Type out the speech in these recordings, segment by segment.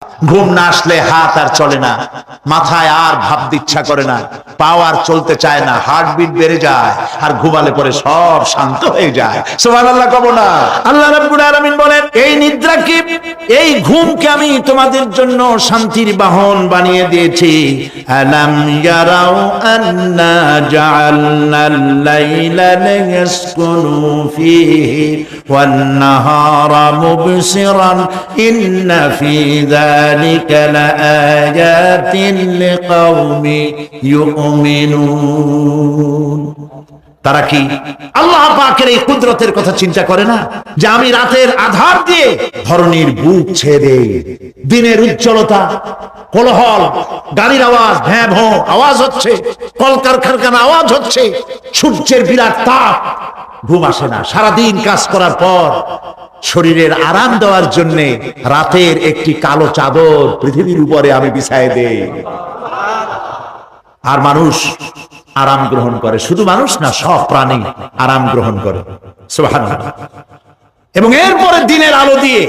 ঘুম না আসলে হাত আর চলে না, মাথায় আর ভাবতে ইচ্ছা করে না, পাও আর চলতে চায় না, হার্টবিট বেড়ে যায়, আর ঘুমালে পরে সব শান্ত হয়ে যায়। সুবহানাল্লাহ কব না? আল্লাহ রাব্বুল আলামিন বলেন, এই নিদ্রাকে, এই ঘুমকে আমি তোমাদের জন্য শান্তির বাহন বানিয়ে দিয়েছি। আলাম ইয়ারাউ আন্না জাআলনাল লাইলা লিয়াসকুনু ফীহি ওয়ান নাহারা মুবসিরান ইন্না ফী যালিকা লাআয়াতিন লিকাওমি ইউমিনুন। তারা কি আল্লাহ পাকের এই কুদরতের কথা চিন্তা করে না, যে আমি রাতের আধার দিয়ে ধরনীর বুক ছেড়ে, দিনের উজ্জ্বলতা, কোলাহল, গাড়ির আওয়াজ, ভ্যাঁ ভোঁ আওয়াজ হচ্ছে, কলকারখানার আওয়াজ হচ্ছে, সূর্যের বিরাট তাপ, ঘুম আসে না। সারাদিন কাজ করার পর শরীরের আরাম দেওয়ার জন্য রাতের একটি কালো চাদর পৃথিবীর উপরে আমি বিছায় দেই, আর মানুষ আরাম গ্রহণ করে। শুধু মানুষ না, সব প্রাণী আরাম গ্রহণ করে। সুবহানাল্লাহ। এবং এরপরে দিনের আলো দিয়ে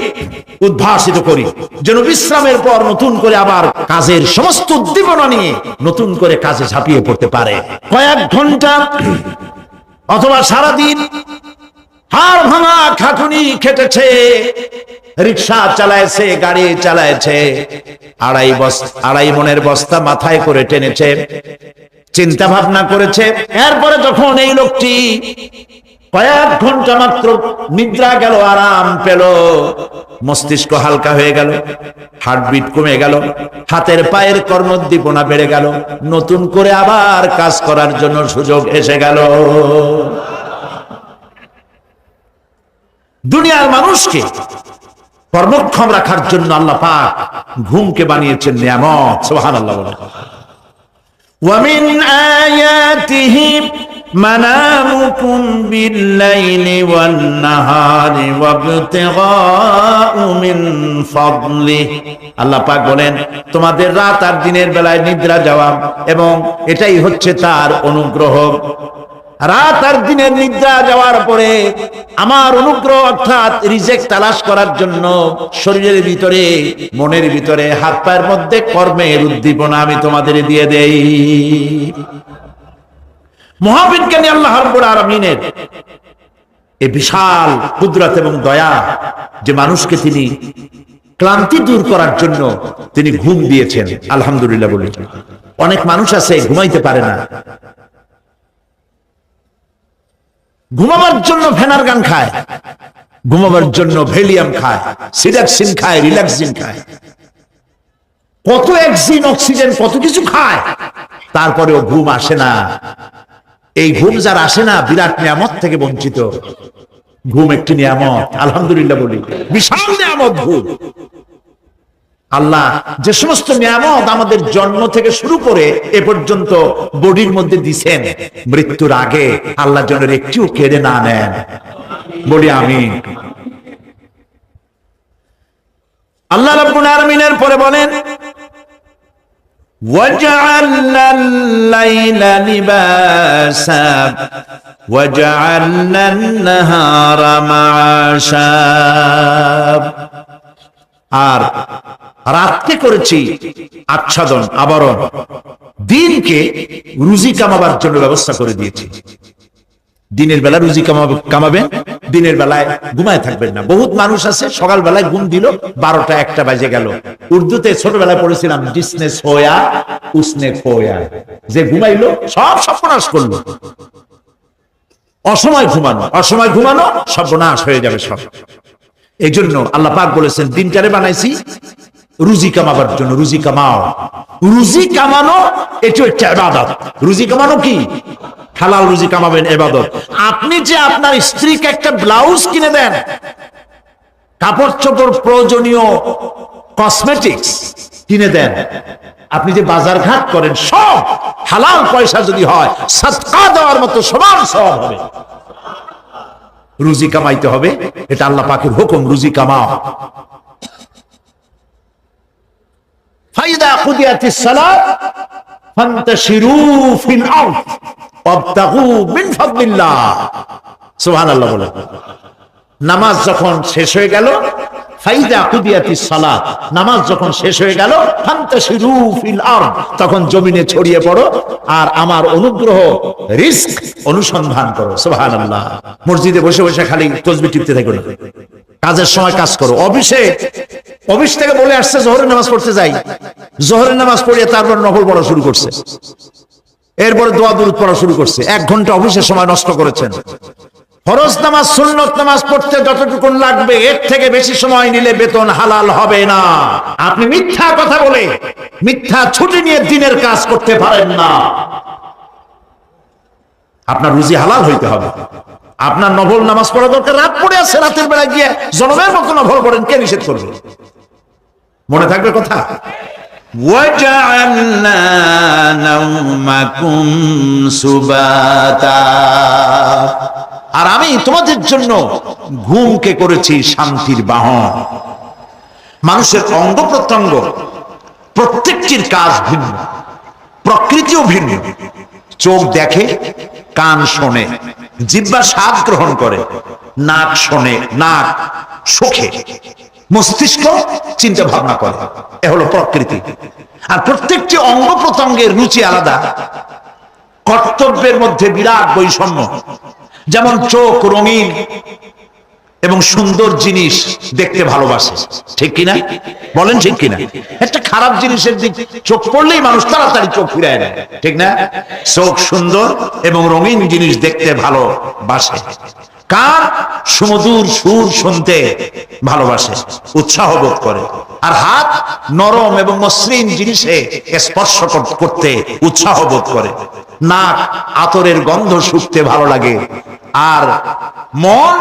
উদ্ভাসিত করি, যেন বিশ্রামের পর নতুন করে আবার কাজের সমস্ত উদ্দীপনা নিয়ে নতুন করে কাজে ঝাঁপিয়ে পড়তে পারে। কয়েক ঘন্টা অথবা সারাদিন হাড় ভাঙা খাটুনি খেটেছে, রিক্সা চালাইছে, গাড়ি চালাইছে, আড়াই মনের বস্তা মাথায় করে টেনেছে, চিন্তা ভাবনা করেছে। এরপরে যখন এই লোকটি কয়েক ঘন্টা মাত্র নিদ্রা গেল, আরাম পেল, মস্তিষ্ক হালকা হয়ে গেল, হার্টবিট কমে গেল, হাতের পায়ের কর্মোদ্দীপনা বেড়ে গেল, নতুন করে আবার কাজ করার জন্য সুযোগ এসে গেল। দুনিয়ার মানুষকে কর্মক্ষম রাখার জন্য আল্লাহ পাক ঘুমকে বানিয়েছেন নিয়ামত। সুবহানাল্লাহ। ومن آياته منامكم بالليل والنهار وابتغاء من فضله। আল্লাহ পাক বলেন, তোমাদের রাত আর দিনের বেলায় নিদ্রা যাওয়া, এবং এটাই হচ্ছে তার অনুগ্রহ। রাত আর দিনের নিদ্রা যাওয়ার পরে আমার অনুগ্রহ অর্থাৎ রিজিক তালাশ করার জন্য শরীরের ভিতরে, মনের ভিতরে, হাত পায়ের মধ্যে কর্মের উদ্দীপনা আমি তোমাদের দিয়ে দেই। মহাবিজ্ঞানী আল্লাহ রাব্বুল আলামিনের এই বিশাল কুদরত এবং দয়া, যে মানুষকে তিনি ক্লান্তি দূর করার জন্য তিনি ঘুম দিয়েছেন। আলহামদুলিল্লাহ বলি। অনেক মানুষ আছে ঘুমাইতে পারে না, ঘুমাবার জন্য ফেনার গান খায়, ঘুমাবার জন্য ভ্যালিয়াম খায়, সিডাক্সিন খায়, রিল্যাক্সিন খায়, কত অক্সিজেন, অক্সিজেন, কত কিছু খায়, তারপরেও ঘুম আসে না। এই ঘুম যার আসে না, বিরাট নিয়ামত থেকে বঞ্চিত। ঘুম একটি নিয়ামত, আলহামদুলিল্লাহ বলি, বিশাল নিয়ামত ঘুম। আল্লাহ যে সমস্ত নিয়ামত আমাদের জন্ম থেকে শুরু করে এ পর্যন্ত বডির মধ্যে দিছেন, মৃত্যুর আগে আল্লাহ যেন একটিও কেড়ে না নেন, বলি আমিন। আল্লাহ রাব্বুল আলামিনের পরে বলেন, وَجَعَلْنَا اللَّيْلَ لِبَاسًا وَجَعَلْنَا النَّهَارَ مَعَاشًا। আর রাতকে করেছি আচ্ছাদন, আবরণ, দিনকে রুজি কামাবার জন্য ব্যবস্থা করে দিয়েছি। দিনের বেলা রুজি কামাবেন, দিনের বেলায় ঘুমায় থাকবেন না। বহুত মানুষ আছে সকাল বেলায় ঘুম দিল, 12টা 1টা বাজে গেল। উর্দুতে ছোটবেলায় পড়েছিলাম, জিসনে সোয়া উসনে খোয়া, যে ঘুমাইলো সব সর্বনাশ করলো। অসময় ঘুমানো, অসময় ঘুমানো সর্বনাশ হয়ে যাবে সব। এই জন্য আল্লাহ পাক বলেছেন, দিনটারে বানাইছি রুজি কামাবার জন্য। রুজি কামাও, রুজি কামানো এটা একটা ইবাদত। রুজি কামানো কি? হালাল রুজি কামাবেন, ইবাদত। আপনি যে আপনার স্ত্রীকে একটা ব্লাউজ কিনে দেন, কাপড় চোপড়, প্রয়োজনীয় কসমেটিক্স কিনে দেন, আপনি যে বাজার ঘাট করেন, সব হালাল পয়সা যদি হয়, সাদকা দেওয়ার মতো সমান সওয়াব হবে। রুজি কামাইতে হবে, এটা আল্লাহ পাকের হুকুম, রুজি কামাও। ফাইদা কুদিয়াতিস সালাত ফান্তাশিরু ফিল আরদ ওয়াবতাগু মিন ফাদলিল্লাহ। সুবহানাল্লাহ বলে। নামাজ যখন শেষ হয়ে গেল, ফাইদা কুদিয়াতিস সালাত, নামাজ যখন শেষ হয়ে গেল, ফান্তাশিরু ফিল আরদ, তখন জমিনে ছড়িয়ে পড়ো আর আমার অনুগ্রহ রিস্ক অনুসন্ধান করো। সুবহানাল্লাহ। মসজিদে বসে বসে খালি তাসবিহ টিপতে থাকো না, কাজের সময় কাজ করো। অফিস থেকে বলে আসছে জোহরের নামাজ পড়তে যাই, জোহরের নামাজ পড়িয়ে তারপর নফল পড়া শুরু করছে, এরপরে দোয়া দুরূদ পড়া শুরু করছে। 1 ঘন্টা অফিসের সময় নষ্ট করেছেন। ফরজ নামাজ সুন্নত নামাজ পড়তে যতটুকু লাগবে এর থেকে বেশি সময় নিলে বেতন হালাল হবে না। আপনি মিথ্যা কথা বলে মিথ্যা ছুটি নিয়ে দিনের কাজ করতে পারেন না। আপনার রুজি হালাল হইতে হবে। আপনার নফল নামাজ পড়া দরকার, রাত পড়ে আছে, রাতের বেলা গিয়ে জনমের মতো নফল পড়েন, কে নিষেধ করবে? মনে থাকবে কথা। وَجَعَلْنَا نَوْمَكُمْ سُبَاتًا, আর আমি তোমাদের জন্য ঘুমকে করেছি শান্তির বাহন। মানুষের অঙ্গ প্রত্যঙ্গ প্রত্যেকটির কাজ ভিন্ন, প্রকৃতিও ভিন্ন। চোখ দেখে, কান শোনে, জিহ্বা স্বাদ গ্রহণ করে, নাক শোনে, নাক শোখে, মস্তিষ্ক চিন্তা ভাবনা করে। এ হলো প্রকৃতি। আর প্রত্যেকটি অঙ্গ প্রত্যঙ্গের রুচি আলাদা, কর্তব্যের মধ্যে বিরাট বৈষম্য। যেমন চোখ রঙিন এবং সুন্দর জিনিস দেখতে ভালোবাসে, ঠিক কিনা? বলেন ঠিক কিনা? একটা খারাপ জিনিসের দিক চোখ পড়লেই মানুষ তাড়াতাড়ি চোখ ফিরায় নেয়, ঠিক না? চোখ সুন্দর এবং রঙিন জিনিস দেখতে ভালোবাসে। কান সুমধুর সুর শুনতে ভালোবাসে, উৎসাহ বোধ করে। আর হাত নরম এবং মসৃণ জিনিসে স্পর্শ করতে উৎসাহ বোধ করে। নাক আতরের গন্ধ শুঁকতে ভালো লাগে। আর মন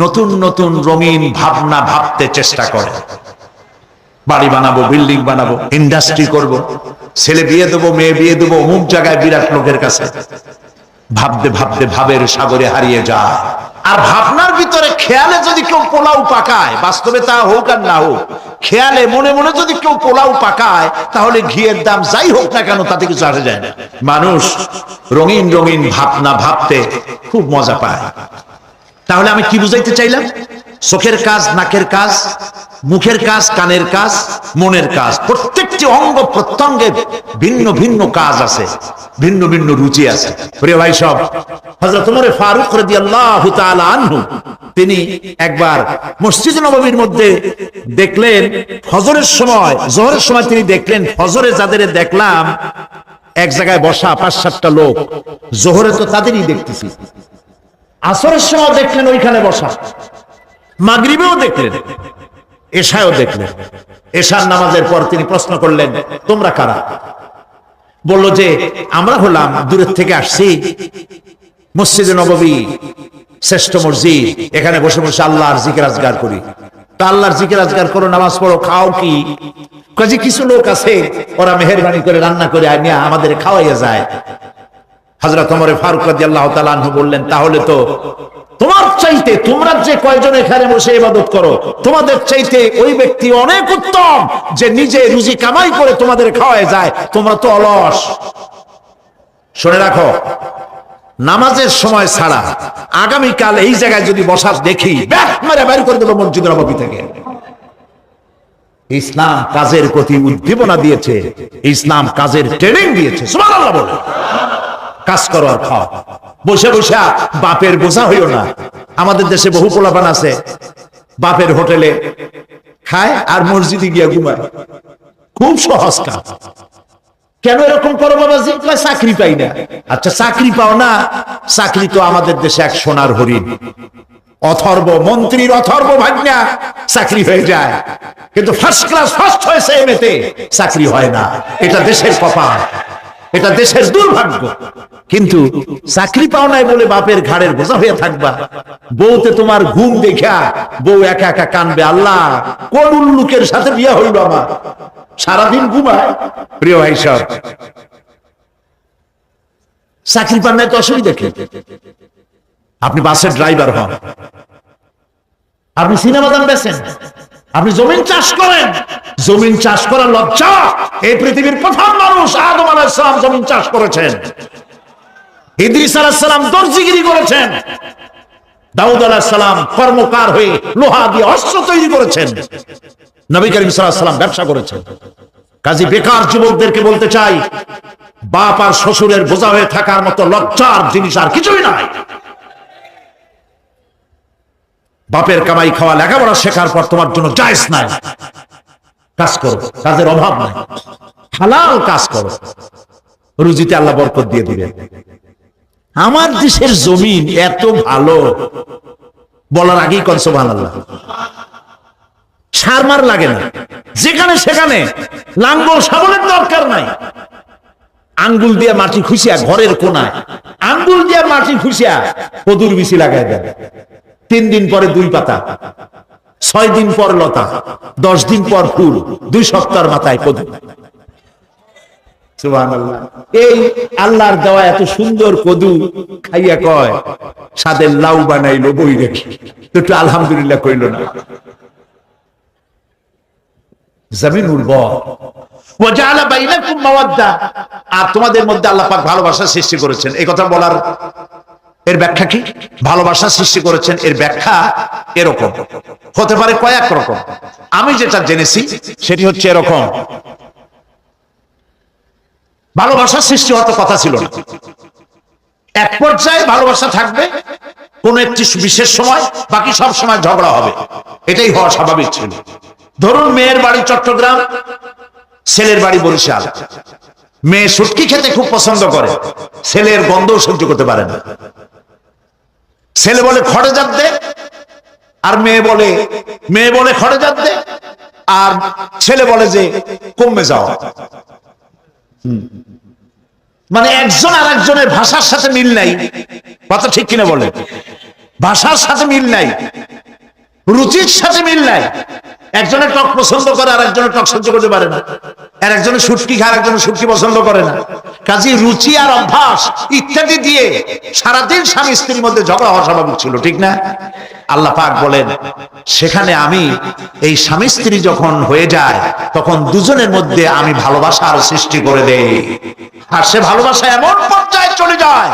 নতুন নতুন রঙিন ভাবনা ভাবতে চেষ্টা করে। বাড়ি বানাবো, বিল্ডিং বানাবো, ইন্ডাস্ট্রি করব, ছেলে বিয়ে দেবো, মেয়ে বিয়ে দেবো, অমুক জায়গায় বিরাট লোকের কাছে। ভাবতে ভাবতে ভাবের সাগরে হারিয়ে যায়। আর ভাবনার ভিতরে খেয়ালে যদি কেউ পোলাও পাকায়, বাস্তবে তা হোক আর না হোক, খেয়ালে মনে মনে যদি কেউ পোলাও পাকায়, তাহলে ঘিয়ের দাম যাই হোক না কেন তাতে কিছু আসে যায় না। মানুষ রঙিন রঙিন ভাবনা ভাবতে খুব মজা পায়। তাহলে আমি কি বুঝাইতে চাইলাম? চোখের কাজ, নাকের কাজ, মুখের কাজ, কানের কাজ, মনের কাজ, প্রত্যেকটি অঙ্গ প্রত্যঙ্গের ভিন্ন ভিন্ন কাজ আছে, ভিন্ন ভিন্ন রুচি আছে। প্রিয় ভাই সব, হযরত ওমর ফারুক রাদিয়াল্লাহু তাআলা আনহু তিনি একবার মসজিদ নববীর মধ্যে দেখলেন ফজরের সময়, জোহরের সময় তিনি দেখলেন ফজরে যাদের দেখলাম এক জায়গায় বসা 5-7টা লোক, জোহরে তো তাদেরই দেখতেছি। আসরের সময় দেখলেন ওইখানে বসা, মাগরিবেও দেখলেন, এশায়ও দেখলেন। এশার নামাজের পর তিনি প্রশ্ন করলেন, তোমরা কারা? বলল যে আমরা হলাম দূরের থেকে আসছি, মসজিদে নববী শ্রেষ্ঠ মসজিদ, এখানে বসে বসে আল্লাহর জিকির আজগার করি। তা আল্লাহর জিকির আজগার করো, নামাজ পড়ো, খাও কি? কাজে কিছু লোক আছে ওরা মেহেরবানি করে রান্না করে আনিয়া আমাদের খাওয়াইয়া যায়। হযরত ওমর ফারুক রাদিয়াল্লাহু তাআলা আনহু বললেন, তাহলে তো তোমার চাইতে, তোমরা যে কয়জন এখানে বসে ইবাদত করো, তোমাদের চাইতে ওই ব্যক্তি অনেক উত্তম যে নিজে রুজি কামাই করে তোমাদের খাওয়ায় যায়। তোমরা তো অলস। শুনে রাখো, নামাজের সময় ছাড়া আগামীকাল এই জায়গায় যদি বসার দেখি, ব্যাক মেরে বাইর করে দেবো মসজিদ নববী থেকে। ইসলাম কাজের প্রতি উদ্দীপনা দিয়েছে, ইসলাম কাজের ট্রেনিং দিয়েছে। সুবহানাল্লাহ বলে কাজ করো আর খাও। বসে বসে বাপের বোঝা হইও না। আমাদের দেশে বহু পোলাপান আছে বাপের হোটেলে খায় আর মসজিদে গিয়া ঘুমায়। খুব সহজ কাজ। কেন এরকম করো বাবাজি? চাকরি পাই না। আচ্ছা চাকরি পাও না, চাকরি তো আমাদের দেশে এক সোনার হরিণ। অথর্ব মন্ত্রীর অথর্ব ভাগ্না চাকরি হয়ে যায়, কিন্তু ফার্স্ট ক্লাস ফার্স্ট হয়েছে এমএতে চাকরি হয় না। এটা দেশের কপাল, এটা দেশের দুর্ভাগ্য। কিন্তু চাকরি পাও নাই বলে বাপের ঘাড়ের বোঝা হয়ে থাকবা। বউতে তোমার ঘুম দেখা বউ একা একা কানবে, আল্লাহ কোন উল্লুকের সাথে বিয়ে হইল আমার, সারাদিন ঘুমায়। প্রিয় ভাই সব, চাকরি পান নাই তো অসুবিধা কি? আপনি বাসের ড্রাইভার হন, আপনি সিনেমা দান বেছেন, আপনি জমিন চাষ করেন। জমিন চাষ করার লজ্জা? এই পৃথিবীর প্রথম মানুষ আদম আলাইহিস সালাম জমিন চাষ করেছেন। ইদ্রিস আলাইহিস সালাম দর্জিগিরি করেছেন। দাউদ আলাইহিস সালাম কর্মকার হয়ে লোহা দিয়ে অস্ত্র তৈরি করেছেন, নবী করিম সাল্লাল্লাহু আলাইহি সাল্লাম ব্যবসা করেছেন। কাজী বেকার যুবকদেরকে বলতে চাই, বাপ আর শ্বশুরের বোঝা হয়ে থাকার মতো লজ্জার জিনিস আর কিছুই নাই। বাপের কামাই খাওয়া লেখাপড়া শেখার পর তোমার জন্য জায়েজ নাই, কাজ করো, কাজের অভাব নাই, হালাল কাজ করো, রুজিতে আল্লাহ বরকত দিয়ে দিবেন। আমার দেশের জমিন এত ভালো, বলার আগেই কোন সুবহানাল্লাহ। সার মার লাগে না, যেখানে সেখানে লাঙ্গল শাবলের দরকার নাই। আঙ্গুল দিয়ে মাটি খুশিয়া ঘরের কোনায় আঙ্গুল দিয়ে মাটি খুশিয়া কদুর বিচি লাগাই দেন। 3 দিন পরে 2 পাতা, 6 দিন পর লতা, 10 দিন পর ফুল, 2 সপ্তাহের মাথায় কদু। সুবহানাল্লাহ। এই আল্লাহর দেওয়া এত সুন্দর কদু খাইয়া কয় সাদের লাউ বানাইলো বই রেখে, একটু আলহামদুলিল্লাহ কইল না। জমিন উর্বর। ওয়াজাআলা বাইনাকুম মাওয়াদ্দা, আর তোমাদের মধ্যে আল্লাহ পাক ভালোবাসা সৃষ্টি করেছেন। এই কথা বলার এর ব্যাখ্যা কি? ভালোবাসা সৃষ্টি করেছেন এর ব্যাখ্যা এরকম হতে পারে, কয়েক রকম। আমি যেটা জেনেছি সেটি হচ্ছে এরকম, ভালোবাসা সৃষ্টি হওয়ার কথা ছিল না। এক পর্যায়ে ভালোবাসা থাকবে কোন একটি বিশেষ সময়, বাকি সব সময় ঝগড়া হবে, এটাই হওয়া স্বাভাবিক ছিল। ধরুন মেয়ের বাড়ি চট্টগ্রাম, ছেলের বাড়ি বরিশাল। মেয়ে শুটকি খেতে খুব পছন্দ করে, ছেলের গন্ধও সহ্য করতে পারে না। ছেলে বলে খড়ে জাত দে, আর মেয়ে বলে খড়ে জাত দে, আর ছেলে বলে যে কমবে যাও। মানে একজন আর একজনের ভাষার সাথে মিল নাই, কথা ঠিক কিনা বলে? ভাষার সাথে মিল নাই, রুচির সাথে মিল নাই। একজনের টক পছন্দ করে আর একজনের টক সহ্য করতে পারে না, আর একজনের শুটকি খায় আর একজনের শুটকি পছন্দ করে না। কাজে রুচি আর অভ্যাস ইত্যাদি দিয়ে সারাদিন স্বামী স্ত্রীর মধ্যে ঝগড়া হওয়া স্বাভাবিক ছিল, ঠিক না? আল্লাহ পাক বলেন সেখানে আমি এই স্বামী স্ত্রী যখন হয়ে যায় তখন দুজনের মধ্যে আমি ভালোবাসার সৃষ্টি করে দেই। আর সে ভালোবাসা এমন পর্যায়ে চলে যায়,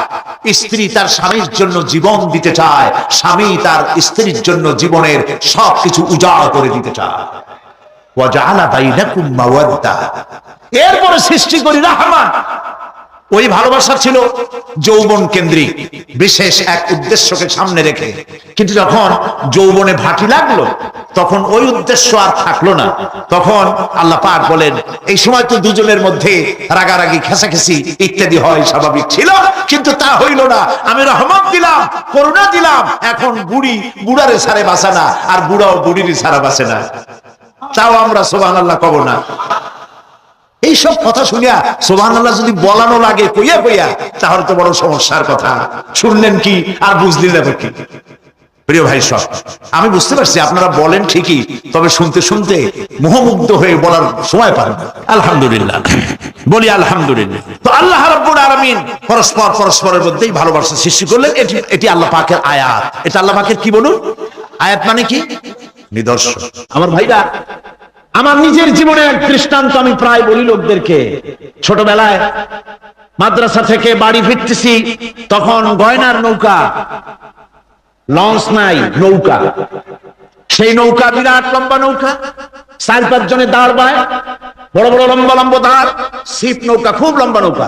স্ত্রী তার স্বামীর জন্য জীবন দিতে চায়, স্বামী তার স্ত্রীর জন্য জীবনের সবকিছু উজাড় করে দিতে চায়। ওয়াজআলা বাইনাকুম মাওয়াদ্দা, এরপরে সৃষ্টি করি রাহমান। ওই ভালোবাসা ছিল যৌবন কেন্দ্রিক, বিশেষ এক উদ্দেশ্যকে সামনে রেখে। কিন্তু যখন যৌবনে ভাটি লাগলো তখন ওই উদ্দেশ্য আর থাকলো না। তখন আল্লাহ পাক বলেন এই সময় তো দুজনের মধ্যে রাগারাগি, খেসাখেসি ইত্যাদি হয়, স্বাভাবিক ছিল, কিন্তু তা হইল না। আমি রহমত দিলাম, করুণা দিলাম। এখন বুড়ারে ছাড়ে বাঁচে না, আর বুড়াও বুড়ির ছাড়া বাঁচে না। তাও আমরা সুবহানাল্লাহ কব না? এইসব কথা শুনিয়া সুবহানাল্লাহ যদি বলানো লাগে কইয়া কইয়া, তাহলে তো বড় সমস্যার কথা। শুনলেন কি আর বুঝলেন না কি? প্রিয় ভাই সব, আমি বুঝতে পারছি আপনারা বলেন ঠিকই, তবে শুনতে শুনতে মোহমুগ্ধ হয়ে বলার সময় পান। আলহামদুলিল্লাহ, বলি আলহামদুলিল্লাহ। তো আল্লাহ রাব্বুল আলামিন পরস্পরের মধ্যেই ভালোবাসা সৃষ্টি করলেন। এটি আল্লাহ পাকের আয়াত। এটা আল্লাহ পাকের কি বলুন? আয়াত মানে কি? নিদর্শন। আমার ভাইরা, আমার নিজের জীবনের এক দৃষ্টান্ত আমি প্রায় বলি লোকদেরকে। ছোটবেলায় মাদ্রাসা থেকে বাড়ি ফিরতেছি, তখন গয়নার নৌকা, লঞ্চ নাই, নৌকা। সেই নৌকা বিরাট লম্বা নৌকা, 4-5 জনের দাঁড় বায়, বড় বড় লম্বা লম্বা দাঁড়, ছিপ নৌকা, খুব লম্বা নৌকা।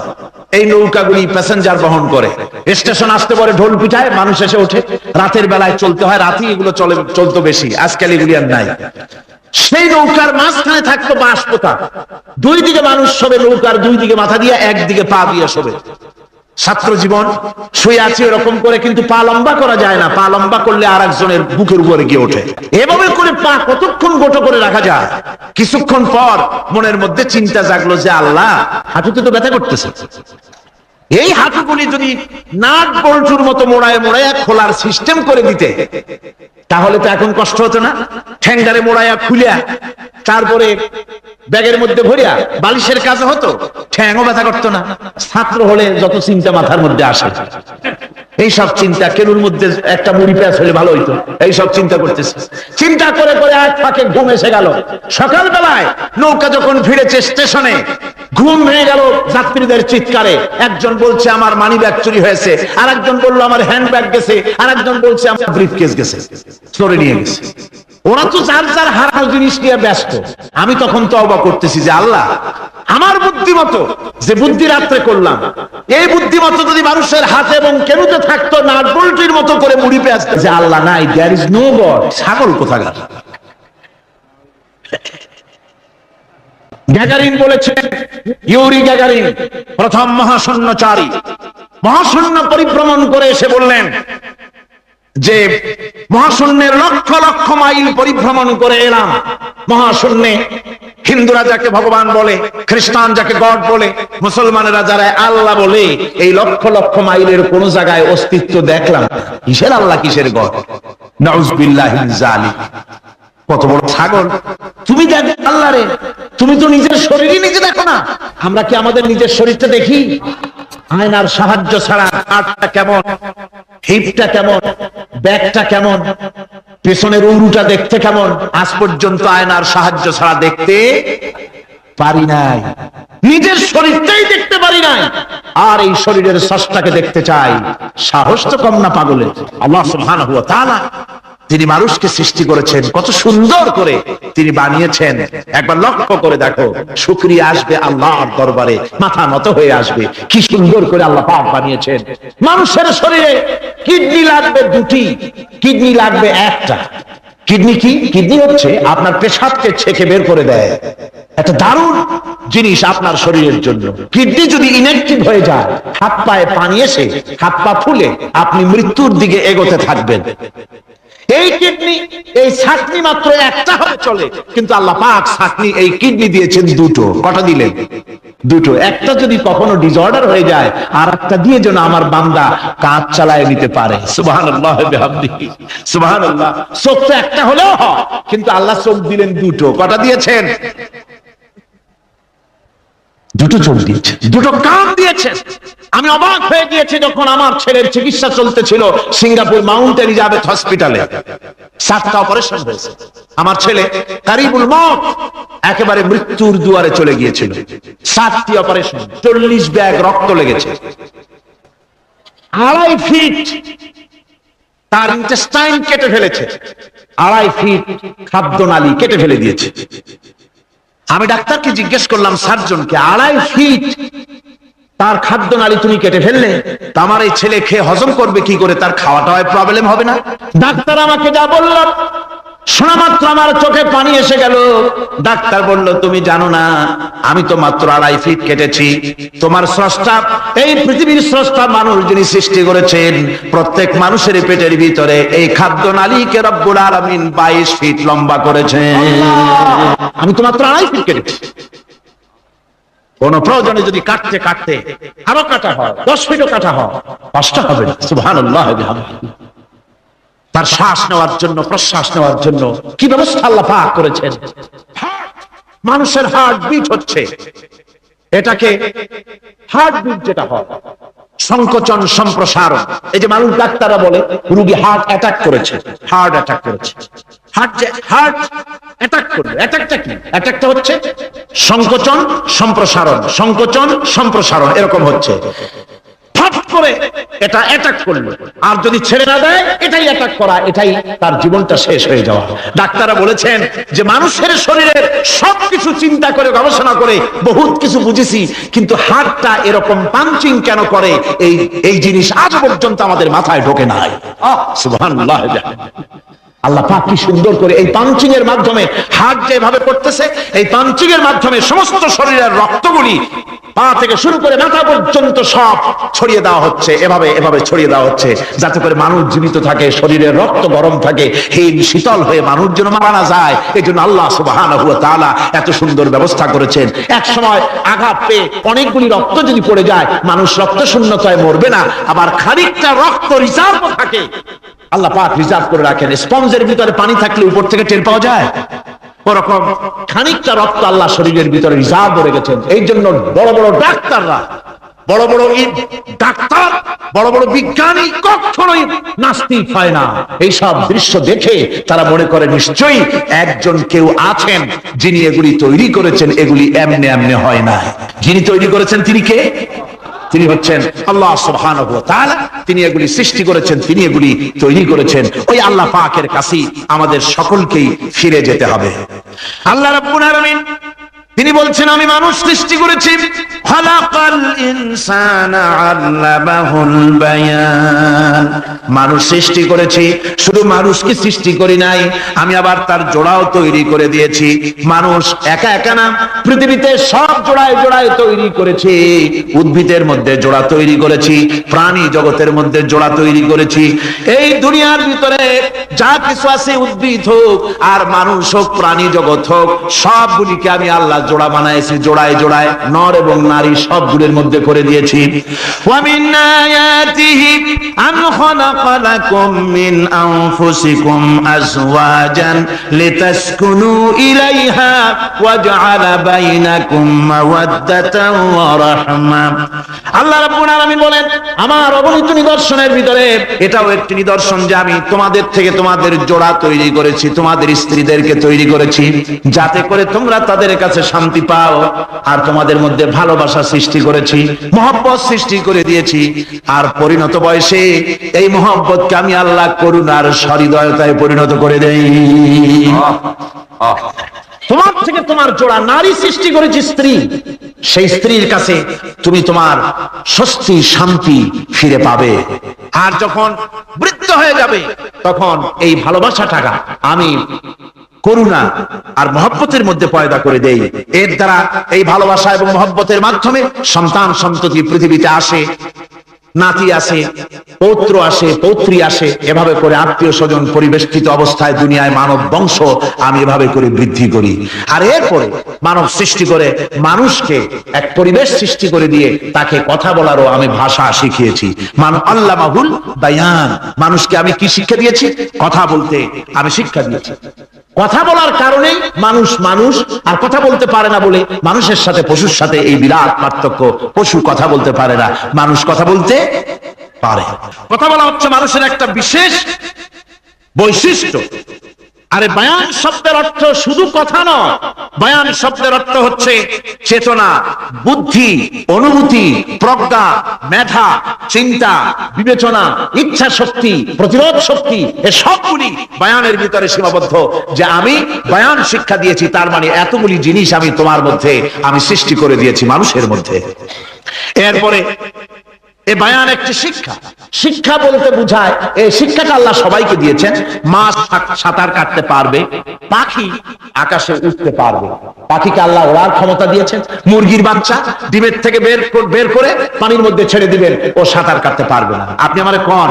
এই নৌকাগুলি প্যাসেঞ্জার বহন করে। স্টেশন আসতে পরে ঢোল পিটায়, মানুষ এসে ওঠে। রাতের বেলায় চলতে হয়, রাতেই এগুলো চলতো বেশি, আজকাল এগুলি আর নাই। সেই নৌকার মাঝখানে থাকতো বাঁশ পোতা, 2 দিকে মানুষ শোবে, নৌকার 2 দিকে মাথা দিয়ে, একদিকে পা দিয়ে শোবে। ছাত্র জীবন শুয়ে আছে এরকম করে, কিন্তু পা লম্বা করা যায় না। পা লম্বা করলে আর একজনের বুকের উপরে গিয়ে ওঠে। এভাবে করে পা কতক্ষণ গোটো করে রাখা যায়? কিছুক্ষণ পর মনের মধ্যে চিন্তা জাগলো যে আল্লাহ, হাঁটুতে তো ব্যথা করতেছে, এই হাঁটুগুলি যদি নাট বল্টুর মতো মোড়ায় মোড়ায় খোলার সিস্টেম করে দিতে, তাহলে তো এখন কষ্ট হতো না। ঠ্যাঙ্গারে মোড়ায়া খুলিয়া তারপরে ব্যাগের মধ্যে ভরিয়া বালিশের কাজ হতো, ঠ্যাংও ব্যথা করতো না। ছাত্র হলে যত চিন্তা মাথার মধ্যে আসে, এইসব চিন্তা, কেনুর মধ্যে একটা মুড়ি পেঁয়াজ হলে ভালো হইতো, এইসব চিন্তা করতেছে। চিন্তা করে করে এক ফাঁকে ঘুম এসে গেল। সকালবেলায় নৌকা যখন ফিরেছে স্টেশনে, ঘুম ভেঙে গেল যাত্রীদের চিৎকারে। একজন বলছে আমার মানি ব্যাগ চুরি হয়েছে, আর একজন বললো আমার হ্যান্ড ব্যাগ গেছে, আর একজন বলছে আমার ব্রিফকেস গেছে, চোরে নিয়ে গেছে। ওরা তো যার যার হারানো জিনিস নিয়ে ব্যস্ত। আমি তখন তওবা করতেছি যে আল্লাহ, আমার বুদ্ধিমতো যে বুদ্ধি রাত্রে করলাম, এই বুদ্ধিমতো যদি মানুষের হাতে এবং কেনুতে থাকতো, না বল্টির মতো করে মুড়ি পেঁয়াজ, যে আল্লাহ নাই, দেয়ার ইজ নো গড। ছাগল কোথাকার। গ্যাগারিন বলেছেন, ইউরি গ্যাগারিন প্রথম মহাশূন্যচারী, মহাশূন্য পরিভ্রমণ করে এসে বললেন যে মহাশূন্যের লক্ষ লক্ষ মাইল পরিভ্রমণ করে এলাম। মহাশূন্যে হিন্দুরা যাকে ভগবান বলে, খ্রিস্টান যাকে গড বলে, মুসলমানেরা যারা আল্লাহ বলে, এই লক্ষ লক্ষ মাইলের কোন জায়গায় অস্তিত্ব দেখলাম। কিসের আল্লাহ, কিসের গড? নাউযুবিল্লাহি মিন যালিক। কত বড় ছাগল! তুমি দেখো আল্লাহ রে, তুমি তো নিজের শরীরই নিজে দেখো না। আমরা কি আমাদের নিজের শরীরটা দেখি? আয়নার সাহায্য ছাড়া হাতটা কেমন, হিপটা কেমন, ব্যাকটা কেমন, পেছনের উরুটা দেখতে কেমন, আজ পর্যন্ত আয়নার সাহায্য ছাড়া দেখতে পারি নাই। নিজের শরীরটাই দেখতে পারি নাই, আর এই শরীরের স্রষ্টাকে দেখতে চাই। সাহস তো কম না পাগলের। আল্লাহ সুবহানাহু ওয়া তাআলা তিনি মানুষকে সৃষ্টি করেছেন, কত সুন্দর করে তিনি বানিয়েছেন। একবার লক্ষ্য করে দেখো, শুকরিয়া আসবে আল্লাহর দরবারে, মাথা নত হয়ে আসবে। কি সুন্দর করে আল্লাহ পাক বানিয়েছেন। মানুষের শরীরে কিডনি লাগবে দুটি, কিডনি লাগবে একটা। কিডনি কি? কিডনি হচ্ছে আপনার পেশাবকে ছেঁকে বের করে দেয়, একটা দারুণ জিনিস আপনার শরীরের জন্য। কিডনি যদি ইনঅ্যাক্টিভ হয়ে যায়, হাত পায়ে পানি এসে হাত পা ফুলে আপনি মৃত্যুর দিকে এগোতে থাকবেন। এই কিডনি, এই ছাকনি মাত্র একটা হলে চলে, কিন্তু আল্লাহ পাক ছাকনি, এই কিডনি দিয়েছেন দুটো। কটা দিলেন? দুটো। একটা যদি কখনো ডিসঅর্ডার হয়ে যায়, আর একটা দিয়ে যেন আমার বান্দা কাজ চালায় নিতে পারে। সুবহানাল্লাহ বিহামদিহি, সুবহানাল্লাহ। চোখ তো একটা হলেও হয়, কিন্তু আল্লাহ চোখ দিলেন দুটো। কটা দিয়েছেন? দুটো চোখ দিয়েছেন, দুটো কান দিয়েছেন। আমি অবাক হয়ে গিয়েছি যখন আমার ছেলের চিকিৎসা চলতেছিল সিঙ্গাপুর মাউন্ট এলিজাবেথ হসপিটালে। 7টা অপারেশন হয়েছে। আমার ছেলে কারিবুল মওত, একেবারে মৃত্যুর দুয়ারে চলে গিয়েছিল। 7টি অপারেশন, 40 ব্যাগ রক্ত লেগেছে। 2.5 ফিট তার ইন্টেস্টাইন কেটে ফেলেছে, 2.5 ফিট খাদ্যনালী কেটে ফেলে দিয়েছে। আমি ডাক্তারকে জিজ্ঞেস করলাম, সার্জনকে, 2.5 ফিট তার খাদ্যনালী তুমি কেটে ফেললে, তা আমার এই ছেলে খেয়ে হজম করবে কি করে? তার খাওয়াটাও প্রবলেম হবে না? ডাক্তার আমাকে যা বলল, শোনা মাত্র আমার চোখে পানি এসে গেল। ডাক্তার বলল, তুমি জানো না, আমি তো মাত্র 2.5 ফিট কেটেছি। তোমার স্রষ্টা, এই পৃথিবীর স্রষ্টা মানুষ যিনি সৃষ্টি করেছেন, প্রত্যেক মানুষের পেটের ভিতরে এই খাদ্যনালীকে রব্বুল আলামিন 22 ফিট লম্বা করেছেন। আমি তো মাত্র 2.5 ফিট কেটেছি। কোন প্রয়োজনে যদি কাটতে কাটতে আরো কাটা হয়, 10 ফিটও কাটা হয়, কষ্ট হবে না। সুবহানাল্লাহ বিহামদিহি। তার শ্বাস নেওয়ার জন্য, প্রশ্বাস নেওয়ার জন্য কি ব্যবস্থা আল্লাহ পাক করেছেন। মানুষের হার্ট বিট হচ্ছে, এটাকে হার্ট বিট যেটা হয়, সংকোচন সম্প্রসারণ। এই যে মানুষ, ডাক্তাররা বলে রোগী হার্ট অ্যাটাক করেছে, হার্ট অ্যাটাক করেছে। হার্ট অ্যাটাক করবে, অ্যাটাকটা কি? অ্যাটাকটা হচ্ছে সংকোচন সম্প্রসারণ, সংকোচন সম্প্রসারণ, এরকম হচ্ছে। ফট করে এটা অ্যাটাক করলো, আর যদি ছেড়ে না দেয়, এটাই অ্যাটাক করা, এটাই তার জীবনটা শেষ হয়ে যাওয়া। ডাক্তাররা বলেছেন যে মানুষের শরীরের সবকিছু চিন্তা করে, গবেষণা করে বহুত কিছু বুঝেছি, কিন্তু হার্টটা এরকম পাঞ্চিং কেন করে, এই জিনিস আজ পর্যন্ত আমাদের মাথায় ঢোকে নাই। সুবহানাল্লাহ। আল্লাহ পাক কি সুন্দর করে এই পাঞ্চিং এর মাধ্যমে, হার্ট যেভাবে করতেছে, এই পাঞ্চিং এর মাধ্যমে সমস্ত শরীরের রক্তগুলি পা থেকে শুরু করে মাথা পর্যন্ত সব ছড়িয়ে দেওয়া হচ্ছে। এভাবে এভাবে ছড়িয়ে দেওয়া হচ্ছে যাতে করে মানুষ জীবিত থাকে, শরীরের রক্ত গরম থাকে, হিম শীতল হয়ে মানুষ যেন মারা না যায়। এই জন্য আল্লাহ সুবহানাহু ওয়া তাআলা এত সুন্দর ব্যবস্থা করেছেন। এক সময় আঘাত পেয়ে অনেকগুলি রক্ত যদি পড়ে যায়, মানুষ রক্ত শূন্যতায় মরবে না, আবার খানিকটা রক্ত রিজার্ভ থাকে। আল্লাহ পাক রিজার্ভ করে রাখেন। স্পঞ্জের ভিতরে পানি থাকলে উপর থেকে টের পাওয়া যায়, ওরকম খানিকটা রক্ত আল্লাহ শরীরের ভিতরে রিজার্ভ করে রেখেছেন। এই জন্য বড় বড় ডাক্তাররা বড় বড় ডাক্তার, বড় বড় বিজ্ঞানী কখনোই নাস্তিক হয় না। এইসব দৃশ্য দেখে তারা মনে করে নিশ্চয়ই একজন কেউ আছেন যিনি এগুলি তৈরি করেছেন, এগুলি এমনি এমনি হয় না। যিনি তৈরি করেছেন তিনি কে? তিনি হচ্ছেন আল্লাহ সুবহানাহু ওয়া তাআলা। তিনি এগুলি সৃষ্টি করেছেন, তিনি এগুলি তৈরি করেছেন। ওই আল্লাহ পাকের কাছেই আমাদের সকলকেই ফিরে যেতে হবে। আল্লাহ রাব্বুল আলামিন তিনি বলছেন আমি মানুষ সৃষ্টি করেছি, খালাকাল ইনসানা আল্লামাহুল বায়ান। মানুষ সৃষ্টি করেছি, শুধু মানুষকে সৃষ্টি করি নাই, আমি আবার তার জোড়াও তৈরি করে দিয়েছি। মানুষ একা একা না, পৃথিবীতে সব জোড়ায় জোড়ায় তৈরি করেছি। উদ্ভিদের মধ্যে জোড়া তৈরি করেছি, প্রাণী জগতের মধ্যে জোড়া তৈরি করেছি। এই দুনিয়ার ভিতরে যা কিছু আছে, উদ্ভিদ হোক আর মানুষ হোক, প্রাণী জগৎ হোক, সবগুলিকে আমি আল্লাহ জোড়া বানাইছি, জোড়ায় জোড়ায় নর এবং নারী সবগুলির মধ্যে করে দিয়েছি। ওয়া মিন আয়াতিহি আন খালাকা লাকুম মিন আনফুসিকুম আজওয়াজান লিতাসকুনু ইলাইহা ওয়া জাআলা বাইনাকুম মাওয়াদ্দাতান ওয়া রাহমা। আল্লাহ রাব্বুল আলামিন বলেন আমার অগণিত নিদর্শনের ভিতরে এটাও একটি নিদর্শন যে আমি তোমাদের থেকে তোমাদের জোড়া তৈরি করেছি, তোমাদের স্ত্রীদেরকে তৈরি করেছি, যাতে করে তোমরা তাদের কাছে শান্তি পাও। আর তোমাদের মধ্যে ভালোবাসা সৃষ্টি করেছি, মহব্বত সৃষ্টি করে দিয়েছি। আর পরিণত বয়সে এই মহব্বতকে আমি আল্লাহ করুণার সহৃদয়তায় পরিণত করে দেই। তোমার থেকে তোমার জোড়া নারী সৃষ্টি করেছি, স্ত্রী। সেই স্ত্রীর কাছে তুমি তোমার স্বস্তি শান্তি ফিরে পাবে। আর যখন বৃদ্ধ হয়ে যাবে তখন এই ভালোবাসাটা আমি করুণা আর মহব্বতের মধ্যে পয়দা করে দেই। এর দ্বারা এই ভালোবাসা এবং মহব্বতের মাধ্যমে সন্তান সন্ততি পৃথিবীতে আসে, নাতি আসে, পৌত্র আসে, পৌত্রী আসে। এভাবে করে আত্মীয় স্বজন পরিবেষ্টিত অবস্থায় দুনিয়ায় মানব বংশ আমি এভাবে করে বৃদ্ধি করি। আর এরপরে মানব সৃষ্টি করে মানুষকে এক পরিবেশ সৃষ্টি করে দিয়ে তাকে কথা বলারও আমি ভাষা শিখিয়েছি। আল্লামাহুল বায়ান। মানুষকে আমি কি শিক্ষা দিয়েছি? কথা বলতে আমি শিক্ষা দিয়েছি। কথা বলার কারণে মানুষ মানুষ, আর কথা বলতে পারে না বলে মানুষের সাথে পশুর সাথে এই বিরাট পার্থক্য। পশু কথা বলতে পারে না, মানুষ কথা বলতে পারে। কথা বলা হচ্ছে মানুষের একটা বিশেষ বৈশিষ্ট্য। আরে বায়ান শব্দের অর্থ শুধু কথা নয়, বায়ান শব্দের অর্থ হচ্ছে চেতনা, বুদ্ধি, অনুভূতি, প্রজ্ঞা, মেধা, চিন্তা, বিবেচনা, ইচ্ছা শক্তি, প্রতিরোধ শক্তি, এ সবগুলি বায়ানের ভিতরে সীমাবদ্ধ। যে আমি বায়ান শিক্ষা দিয়েছি, তার মানে এতগুলি জিনিস আমি তোমার মধ্যে আমি সৃষ্টি করে দিয়েছি মানুষের মধ্যে। এরপরে এ বায়ান একটি শিক্ষা। শিক্ষা বলতে বোঝায়, এই শিক্ষাটা আল্লাহ সবাইকে দিয়েছেন। মাছ সাঁতার কাটতে পারবে, পাখি আকাশে উঠতে পারবে। পাখিকে আল্লাহ ওড়ার ক্ষমতা দিয়েছেন। মুরগির বাচ্চা ডিমের থেকে বের করে পানির মধ্যে ছেড়ে দিবেন, ও সাঁতার কাটতে পারবে না। আপনি আমারে কোন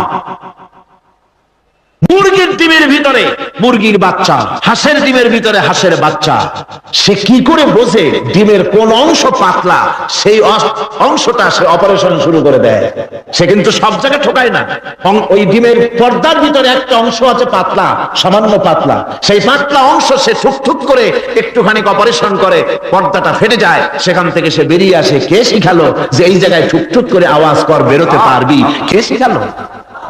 মুরগির ডিমের ভিতরে মুরগির বাচ্চা, হাঁসের ডিমের ভিতরে হাঁসের বাচ্চা, সে কি করে বোঝে ডিমের কোন অংশ পাতলা? সেই অংশটা সে অপারেশন শুরু করে দেয়। সে কিন্তু সব জায়গায় ঠকায় না। ওই ডিমের পর্দার ভিতরে একটা অংশ আছে পাতলা, সামান্য পাতলা। সেই পাতলা অংশ সে ঠুক করে একটুখানি অপারেশন করে, পর্দাটা ফেটে যায়, সেখান থেকে সে বেরিয়ে আসে। কে শিখালো যে এই জায়গায় ঠুক করে আওয়াজ কর, বেরোতে পারবি? কে শিখালো?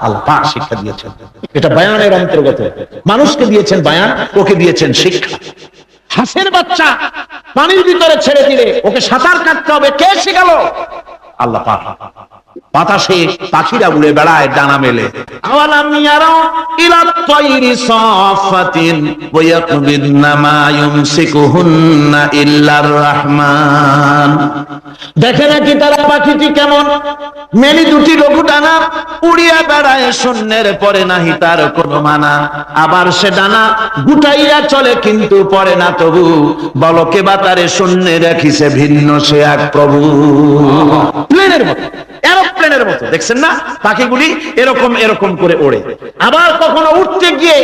আল্লাহ পাক শিক্ষা দিয়েছেন। এটা বায়ানের অন্তর্গত। মানুষকে দিয়েছেন বায়ান, ওকে দিয়েছেন শিক্ষা। হাঁসের বাচ্চা পানির ভিতরে ছেড়ে দিলে ওকে সাঁতার কাটতে হবে, কে শিখালো? আল্লাহ পাক। বাতাসে পাখিরা উড়ে বেড়ায় ডানা মেলে। আওয়ালাম ইয়ারাউ ইলা তায়রি সাফাতিন ওয়া ইয়াকবিদনা মা ইউমসিকুহুন্না ইল্লার রাহমান। দেখে নাকি তারা পাখিটি কেমন? মেলি দুটি লঘু ডানা, উড়িয়া বেড়ায় শূন্যের পরে নাহি তার কোনো মানা। আবার সে ডানা গুটাইয়া চলে কিন্তু পরে না তবু, বলকে বাতারে শূন্যে রাখিছে ভিন্ন সে এক প্রভু। প্লেনের মতো, এরোপ্লেনের মতো দেখছেন না পাখিগুলি এরকম এরকম করে ওড়ে। আবার কখনো উঠতে গিয়ে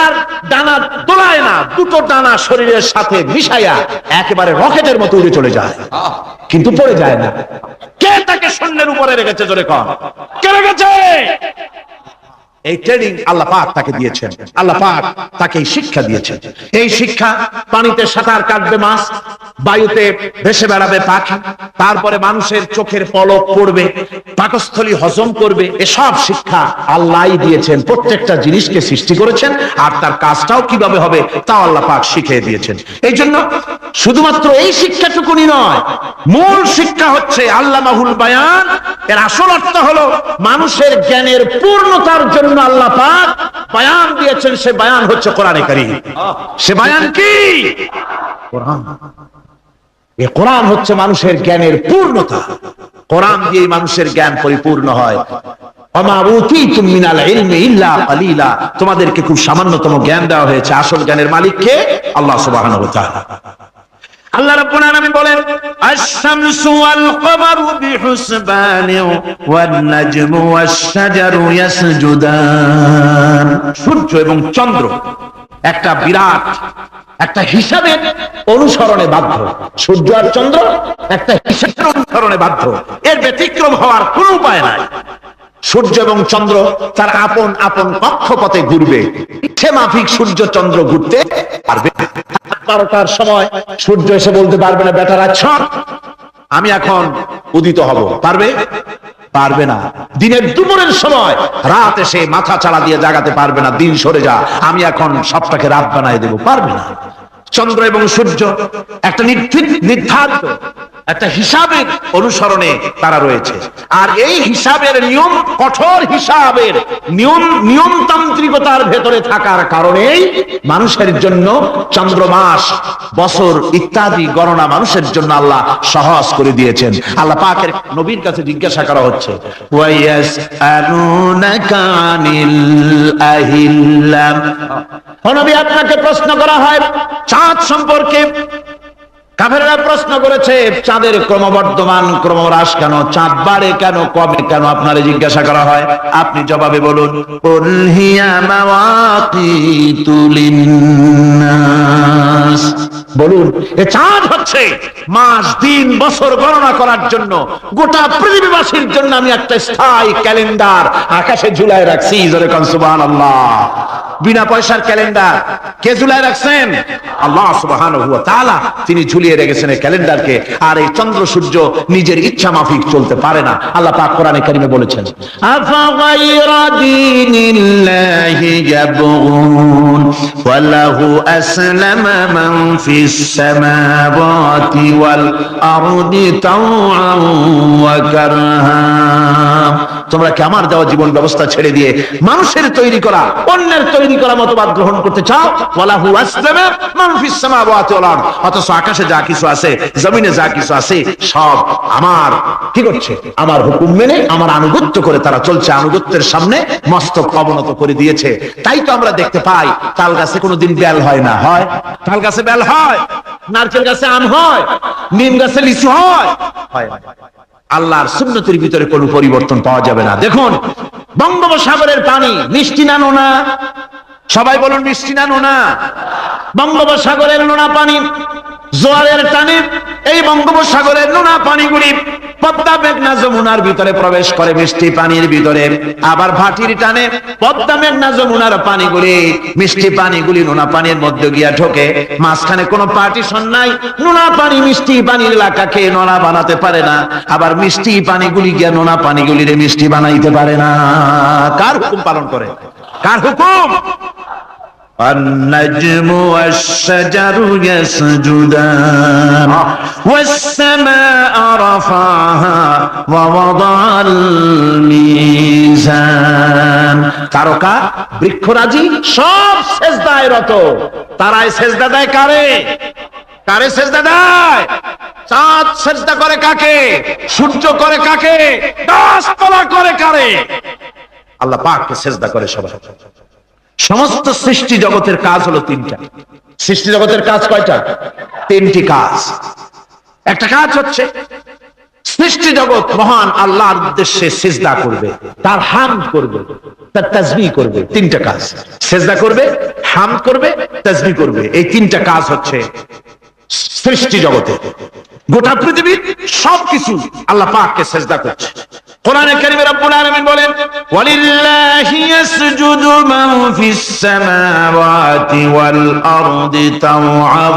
আর ডানা দোলায় না, দুটো ডানা শরীরের সাথে মিশাইয়া একেবারে রকেটের মতো উড়ে চলে যায়, কিন্তু পড়ে যায় না। কে তাকে শূন্যের উপরে রেখেছে? জোরে কর, কে রেখেছে? এই ট্রেনিং আল্লাহ পাক তাকে দিয়েছেন, আল্লাহ পাক তাকে এই শিক্ষা দিয়েছেন। এই শিক্ষা, পানিতে সাঁতার কাটবে মাছ, বায়ুতে ভেসে বেড়াবে পাখি, তারপরে মানুষের চোখের পলক পড়বে, পাকস্থলী হজম করবে, এসব শিক্ষা আল্লাহই দিয়েছেন। প্রত্যেকটা জিনিসকে সৃষ্টি করেছেন, আর তার কাজটাও কিভাবে হবে তাও আল্লাহ পাক শিখিয়ে দিয়েছেন। এই জন্য শুধুমাত্র এই শিক্ষাটুকুনি নয়, মূল শিক্ষা হচ্ছে আল্লামাহুল বায়ান। এর আসল অর্থ হলো মানুষের জ্ঞানের পূর্ণতার জন্য আল্লাহ পাক বায়ান দিয়েছেন। সে বায়ান হচ্ছে কোরআনে কারীম। সে বায়ান কি? কোরআন। এই কোরআন হচ্ছে মানুষের জ্ঞানের পূর্ণতা। কোরআন দিয়ে মানুষের জ্ঞান পরিপূর্ণ হয়। ওমা উতীতুম মিনাল ইলমি ইল্লা কালিলা, তোমাদেরকে খুব সামান্যতম জ্ঞান দেওয়া হয়েছে। আসল জ্ঞানের মালিক কে? আল্লাহ সুবহানাহু ওয়া তাআলা। আল্লাহ রাব্বুল আলামিন বলেন, আশ-শামসু ওয়াল কমারু বিহুসবান ওয়ান নাজমু ওয়াশ-শাজারু ইয়াসজুদান। সূর্য এবং চন্দ্র একটা বিরাট একটা হিসাবের অনুসরণে বাধ্য। সূর্য আর চন্দ্র একটা হিসাবের অনুসরণে বাধ্য, এর ব্যতিক্রম হওয়ার কোনো উপায় নাই। সূর্য এবং চন্দ্র তার আপন আপন কক্ষপথে ঘুরবে, ইচ্ছে মাফিক সূর্য চন্দ্র ঘুরতে পারবে। 12টার সময় সূর্য এসে বলতে পারবে না, বেটারা ছট আমি এখন উদিত হব, পারবে? পারবে না। দিনের দুপুরের সময় রাত এসে মাথা চাড়া দিয়ে জাগাতে পারবে না, দিন সরে যা আমি এখন সবটাকে রাত বানায় দেব, পারবে না। চন্দ্র এবং সূর্য একটা নির্ধারিত একটা হিসাবের অনুসরণে তারা রয়েছে, আর এই হিসাবের নিয়ম, কঠোর হিসাবের নিয়মতান্ত্রিকতার ভেতরে থাকার কারণেই মানুষের জন্য চন্দ্র, মাস, বছর ইত্যাদি গণনা মানুষের জন্য আল্লাহ সহজ করে দিয়েছেন। আল্লাহ পাকের নবীর কাছে জিজ্ঞাসা করা হচ্ছে, ওয়ায়াসআলুনাকা আনিল আহিল্লাম, ও নবী আপনাকে প্রশ্ন করা হয় চাঁদ সম্পর্কে। কাফেররা প্রশ্ন করেছে চাঁদের ক্রমবর্ধমান ক্রমহ্রাস কেন, চাঁদ বাড়ে কেন, কমে কেন, আপনারে জিজ্ঞাসা করা হয়, আপনি জবাবে বলুন, কুল হিয়া মাওয়াকিতু লিন্নাস, বলুন এ চাঁদ হচ্ছে মাস, দিন, বছর গণনা করার জন্য, গোটা পৃথিবীবাসীর জন্য আমি একটা স্থায়ী ক্যালেন্ডার আকাশে ঝুলায় রাখছি। জোরে কোন সুবহানাল্লাহ। বিনা পয়সার ক্যালেন্ডার কে ঝুলায় রাখছেন? আল্লাহ সুবহানাহু ওয়া তাআলা, তিনি ঝুলিয়ে রেখেছেন এই ক্যালেন্ডারকে। আর এই চন্দ্র সূর্য নিজের ইচ্ছা মাফিক চলতে পারে না। আল্লাহ পাক কোরআনে কারিমে বলেছেন, আফা গায়রা দীনিল্লাহি ইয়াবগুন ওয়া লাহু আসলামা মান ফিস সামাওয়াতি ওয়াল আরদি তাওআন ওয়া কারহা, তোমরা কি আমার দেওয়া জীবন ব্যবস্থা ছেড়ে দিয়ে মানুষের তৈরি করা, অন্যের তৈরি করা মতবাদ গ্রহণ করতে চাও? ওয়ালাহু আসলামা মান ফিস সামাওয়াতি ওয়াল আরদ, অথচ আকাশে যা কিছু আছে, জমিনে যা কিছু আছে, সব আমার কি করছে? আমার হুকুম মেনে, আমার আনুগত্য করে তারা চলছে। আনুগত্যের সামনে মস্তক অবনত করে দিয়েছে। তাই তো আমরা দেখতে পাই তাল গাছে কোনোদিন বেল হয় না। হয়? তাল গাছে বেল হয়, নারকেল গাছে আম হয়, নিম গাছে লিচু হয়? হয় না। আল্লাহর সুন্নতের ভিতরে কোনো পরিবর্তন পাওয়া যাবে না। দেখুন বঙ্গোপসাগরের পানি মিষ্টি না নোনা? সবাই বলুন মিষ্টি না নোনা? বঙ্গোপসাগরের নোনা পানি জোয়ারের টানে এই বঙ্গোপসাগরের নোনা পানিগুলি পদ্মা মেঘনা যমুনার ভিতরে প্রবেশ করে মিষ্টি পানির ভিতরে, আবার ভাটির টানে পদ্মা মেঘনা যমুনার পানিগুলি, মিষ্টি পানিগুলি নোনা পানির মধ্যে গিয়া ঢোকে। মাঝখানে কোনো পার্টিশন নাই, নোনা পানি মিষ্টি পানির এলাকাকে নোনা বানাতে পারে না, আবার মিষ্টি পানিগুলি গিয়া নোনা পানিগুলিরে মিষ্টি বানাইতে পারে না। কার হুকুম পালন করে? কার হুকুম? النجم والشجر يسجدان والسماء رفعها ووضع الميزان, তারকা বৃক্ষরাজি সব সেজদায় রত। তারাই সেজদা দেয় কারে? কারে সেজদা দেয়? চাঁদ সেজদা করে কাকে? সূর্য করে কাকে? গাছপালা করে কারে? আল্লাহ পাককে সেজদা করে সবাই। সমস্ত সৃষ্টি জগতের কাজ হলো তিনটা। সৃষ্টি জগতের কাজ কয়টা? তিনটি কাজ। একটা কাজ হচ্ছে সৃষ্টি জগৎ মহান আল্লাহর উদ্দেশ্যে সিজদা করবে, তার হামদ করবে, তার তাসবিহ করবে। তিনটা কাজ, সিজদা করবে, হামদ করবে, তাসবিহ করবে। এই তিনটা কাজ হচ্ছে সৃষ্টি জগতে। গোটা পৃথিবীর সবকিছু আল্লাহ পাককে সিজদা করছে। কোরআনে কারীমে রব্বুল আলামিন বলেন, ওয়ালিল্লাহি ইয়াসজুদু মান ফিস সামাওয়াতি ওয়াল আরদি তাওআন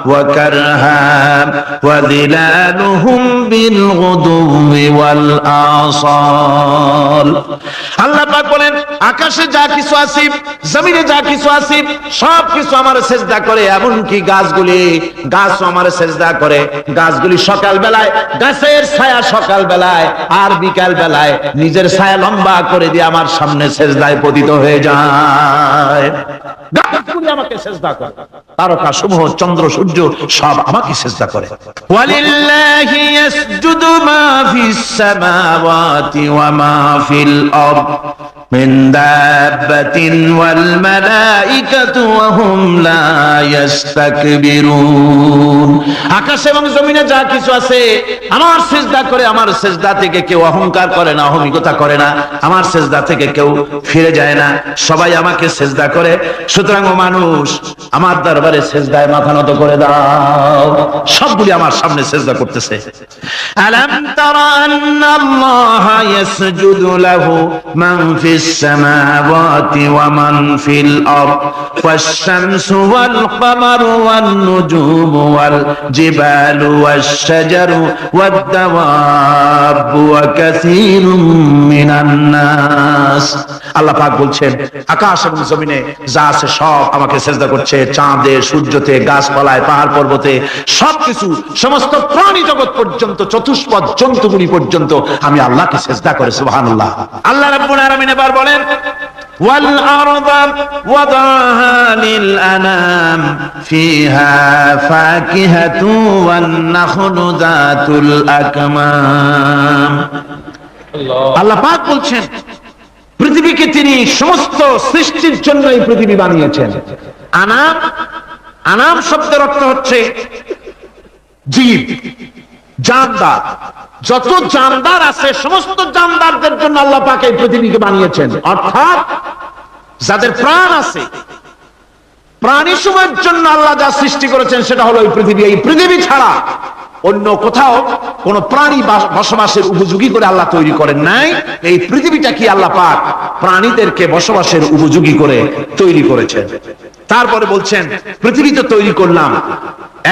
ওয়া কারহা ওয়া যিলালুহুম বিল গুদুবি ওয়াল আসাল। আল্লাহ পাক বলেন, আকাশে যা কিছু আছে, জমিনে যা কিছু আছে, সব কিছু আমার সিজদা করে, এমনকি গাছগুলি, গাছও আমার সিজদা করে। গাছগুলি সকাল বেলায়, গাছের ছায়া সকাল বেলায় আর বিকাল বেলায় নিজের ছায়া লম্বা করে দিয়ে আমার সামনে সিজদায় পতিত হয়ে যায়। গাছগুলি আমাকে সিজদা করে, তারকা সমূহ, চন্দ্র সূর্য সব আমাকে সিজদা করে। ওয়ালিল্লাহি ইয়াসজুদু মা ফিস সামাওয়াতি ওয়া মা ফিল আরদ মিন দাব্বাতিন ওয়াল মালাইকাতু ওয়া হুম লা ইস্তাকবিরুন। আকাশ এবং জমিনে যা কিছু আছে আমার সিজদা করে। আমার সিজদা থেকে কেউ অহংকার করে না, অহমিকতা করে না, আমার সিজদা থেকে কেউ ফিরে যায় না, সবাই আমাকে সিজদা করে। সুতরাং ও মানুষ, আমার দরবারে সিজদায় মাথা নত করে দাও। সবগুলি আমার সামনে সিজদা করতেছে। আলাম তারা আন্নাল্লাহা ইয়াসজুদু লাহু মান ফিস সামাওয়াতি ওয়া মান ফিল আরদ ওয়াশ শামসু ওয়াল কামারু ওয়ান নুজুমু ওয়াল জিবালু ওয়াশ শাজারু ওয়াদ দাওয়াবু ওয়া কাসীরুম মিনান নাস। আল্লাহ পাক বলছেন, আকাশ এবং জমিনে যা আছে সব আমাকে সিজদা করছে। চাঁদে, সূর্যতে, গাছপালায়, পাহাড় পর্বতে, সবকিছু, সমস্ত প্রাণী জগৎ পর্যন্ত, চতুষ্পদ জন্তুগুলি পর্যন্ত আমি আল্লাহকে সিজদা করে। সুবহানাল্লাহ। আল্লাহ রাব্বুল আলামিন এবার বলেন, ওয়াল আরদা ওয়াদাহা লিল আনাম ফিহা ফাকিহাতু ওয়ান নাখলু যাতুল আকমাম। আল্লাহ পাক বলছেন, পৃথিবীকে তিনি সমস্ত সৃষ্টির জন্য এই পৃথিবী বানিয়েছেন। আনাম, আনাম শব্দের অর্থ হচ্ছে জীব, জানদার। যত জানদার আছে সমস্ত জানদারদের জন্য আল্লাহ পাক এই পৃথিবীকে বানিয়েছেন। অর্থাৎ যাদের প্রাণ আছে, প্রাণী সময়ের জন্য আল্লাহ যা সৃষ্টি করেছেন সেটা হলো এই পৃথিবী। এই পৃথিবী ছাড়া অন্য কোথাও কোন প্রাণী বসবাসের উপযোগী করে আল্লাহ তৈরি করেন নাই। এই পৃথিবীটা কি আল্লাহ পাক প্রাণীদেরকে বসবাসের উপযোগী করে তৈরি করেছেন। তারপরে বলছেন, পৃথিবী তো তৈরি করলাম,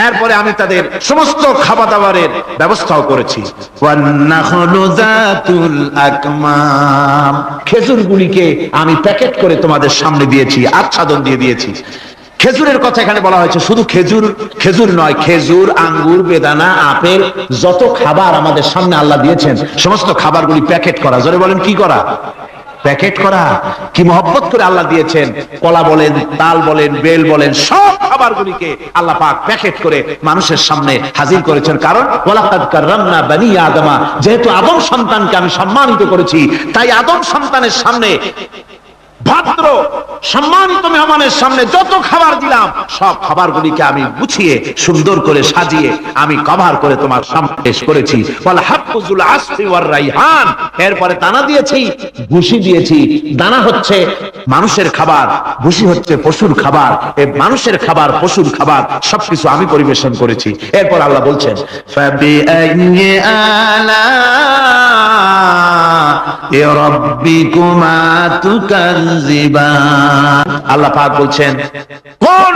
এরপরে আমি তাদের সমস্ত খাবার দাবারের ব্যবস্থাও করেছি। খেজুরগুলিকে আমি প্যাকেট করে তোমাদের সামনে দিয়েছি, আচ্ছাদন দিয়ে দিয়েছি। খেজুরের কথা এখানে বলা হয়েছে, শুধু খেজুর, খেজুর নয়, খেজুর, আঙ্গুর, বেদানা, আপেল, যত খাবার আমাদের সামনে আল্লাহ দিয়েছেন সমস্ত খাবারগুলি প্যাকেট করা। জোরে বলেন, কি করা? প্যাকেট করা। কি মহব্বত করে আল্লাহ দিয়েছেন। কলা বলেন, তাল বলেন, বেল বলেন, সব খাবারগুলিকে আল্লাহ পাক প্যাকেট করে মানুষের সামনে হাজির করেছেন। কারণ ওয়ালাকাদ কাররামনা বানি আদমা, যেহেতু আদম সন্তানকে আমি সম্মানিত করেছি, তাই আদম সন্তানের সামনে, ভদ্র সম্মানিত মেহমানের সামনে যত খাবার দিলাম সব খাবারগুলিকে আমি গুছিয়ে সুন্দর করে সাজিয়ে আমি কভার করে তোমার সামনে পেশ করেছি। ওয়াল হাবযুল আসফি ওয়ার রাইহান, এরপরে দানা দিয়েছি, ভুসি দিয়েছি। দানা হচ্ছে মানুষের খাবার, ভুসি হচ্ছে পশুর খাবার। এই মানুষের খাবার, পশুর খাবার সবকিছু আমি পরিবেশন করেছি। এরপর আল্লাহ বলছেন, ফাবিআইয়ি আলা রাব্বিকুমা তুকাযযিবান। আল্লাহ পাক বলছেন, কোন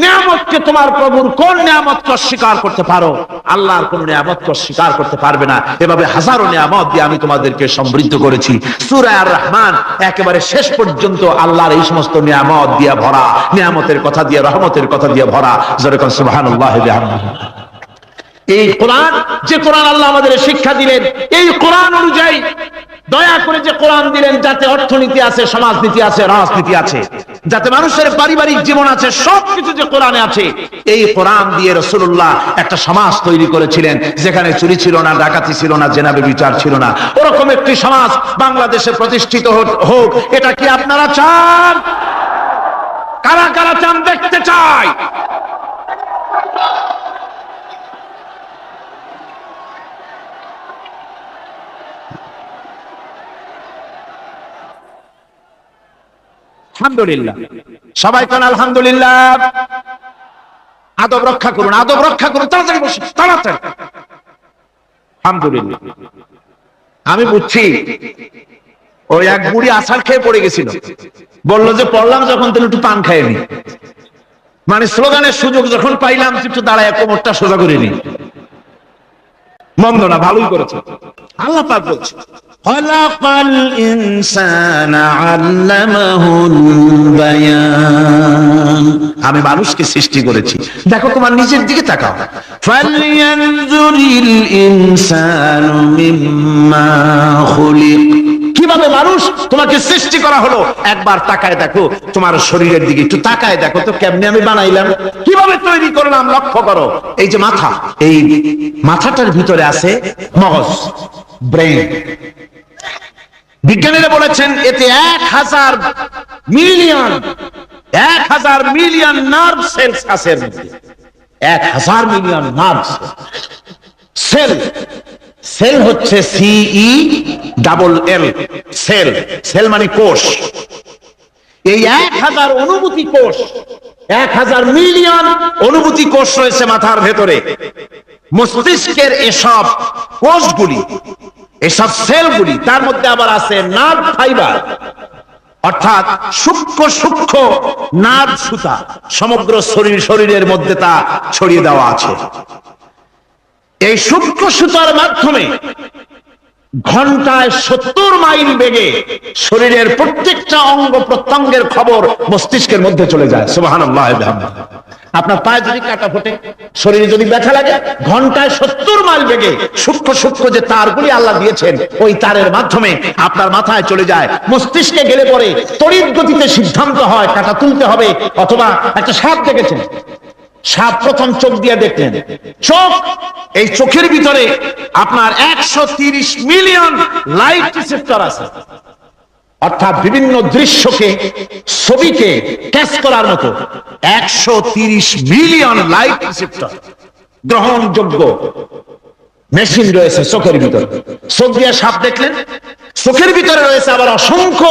নিয়ামতকে তোমার প্রভুর কোন নিয়ামতকে অস্বীকার করতে পারো? আল্লাহর কোন নিয়ামতকে অস্বীকার করতে পারবে না। এভাবে হাজারো নিয়ামত দিয়ে আমি তোমাদেরকে সমৃদ্ধ করেছি। সূরা আর রহমান একেবারে শেষ পর্যন্ত আল্লাহর এই সমস্ত নিয়ামত দিয়ে ভরা, নিয়ামতের কথা দিয়ে, রহমতের কথা দিয়ে ভরা। যেরকম সুবহানাল্লাহ ওয়া বিহামদিহি। এই কোরআন, যে কোরআন আল্লাহ আমাদের শিক্ষা দিলেন, এই কোরআন অনুযায়ী দয়া করে যে কোরআন দিলেন, যাতে অর্থনীতি আছে, সমাজনীতি আছে, রাজনীতি আছে, যাতে মানুষের পারিবারিক জীবন আছে, সবকিছু যে কোরআনে আছে। এই কোরআন দিয়ে রাসূলুল্লাহ একটা সমাজ তৈরি করেছিলেন, যেখানে চুরি ছিল না, ডাকাতি ছিল না, জেনাবে বিচার ছিল না। ওরকম একটি সমাজ বাংলাদেশে প্রতিষ্ঠিত হোক, এটা কি আপনারা চান? কারা কারা চান? দেখতে চাই। আলহামদুলিল্লাহ, সবাই কোন আলহামদুলিল্লাহ। আদব রক্ষা করুন, আদব রক্ষা করুন, তাড়াতাড়ি বসুন, তাড়াতাড়ি। আলহামদুলিল্লাহ, আমি বুঝছি ওই এক বুড়ি আছাড় খেয়ে পড়ে গেছিল, বললো যে পড়লাম যখন তাহলে একটু পান খাইনি, মানে স্লোগানের সুযোগ যখন পাইলাম একটু দাঁড়ায় কোমরটা সোজা করে নি। মন্দ না, ভালোই করেছে। আল্লাহ পাক বলছে খলাকাল ইনসানা আল্লামাহুল বায়ান, আমি মানুষকে সৃষ্টি করেছি। দেখো তোমার নিজের দিকে তাকাও। ফালইয়ানজুরিল ইনসানু মিম্মা খুলিক, কিভাবে মানুষ তোমাকে সৃষ্টি করা হলো একবার তাকায় দেখো, তোমার শরীরের দিকে একটু তাকায় দেখো তো কেমনে আমি বানাইলাম, কিভাবে তৈরি করলাম লক্ষ্য করো। এই যে মাথা, এই মাথাটার ভিতরে আছে মগজ, ব্রেন। বিজ্ঞানীরা বলেছেন এতে 1000 মিলিয়ন নার্ভ সেলস আছে। 1000 মিলিয়ন নার্ভ সেল। সেল হচ্ছে CELL, সেল। সেল মানে কোষ। এই 1000 অনুভূতি কোষ, 1000 মিলিয়ন অনুভূতি কোষ রয়েছে মাথার ভেতরে। মস্তিষ্কের এসব কোষগুলি, এসব সেলগুলি, তার মধ্যে আবার আছে নার্ভ ফাইবার, অর্থাৎ সূক্ষ্ম সূক্ষ্ম নার্ভ সুতা সমগ্র শরীরের মধ্যে তা ছড়িয়ে দেওয়া আছে। এই সূক্ষ্ম সুতার মাধ্যমে ঘন্টায় 70 মাইল বেগে শরীরের প্রত্যেকটা অঙ্গ প্রত্যঙ্গের খবর মস্তিষ্কের মধ্যে চলে যায়। সুবহানাল্লাহ। আপনার পায়ে যদি কাটা ফোটে, শরীরে যদি ব্যথা লাগে, ঘন্টায় 70 মাইল বেগে সূক্ষ্ম সূক্ষ্ম যে তারগুলি আল্লাহ দিয়েছেন, ওই তারের মাধ্যমে আপনার মাথায় চলে যায়। মস্তিষ্কে গেলে পরে তড়িৎ গতিতে সিদ্ধান্ত হয় কাটা তুলতে হবে। অথবা একটা সাপ দেখেছেন, সাপ প্রথম চোখ দিয়ে দেখলেন, চোখ, এই চোখের ভিতরে আপনার 130 মিলিয়ন লাইট রিসেপ্টর আছে, অর্থাৎ বিভিন্ন দৃশ্যকে, ছবিকে ক্যাচ করার মতো 130 মিলিয়ন লাইট রিসেপ্টর গ্রহণযোগ্য মেশিন রয়েছে চোখের ভিতরে। চোখ দিয়ে সাপ দেখলেন, চোখের ভিতরে রয়েছে আবার অসংখ্য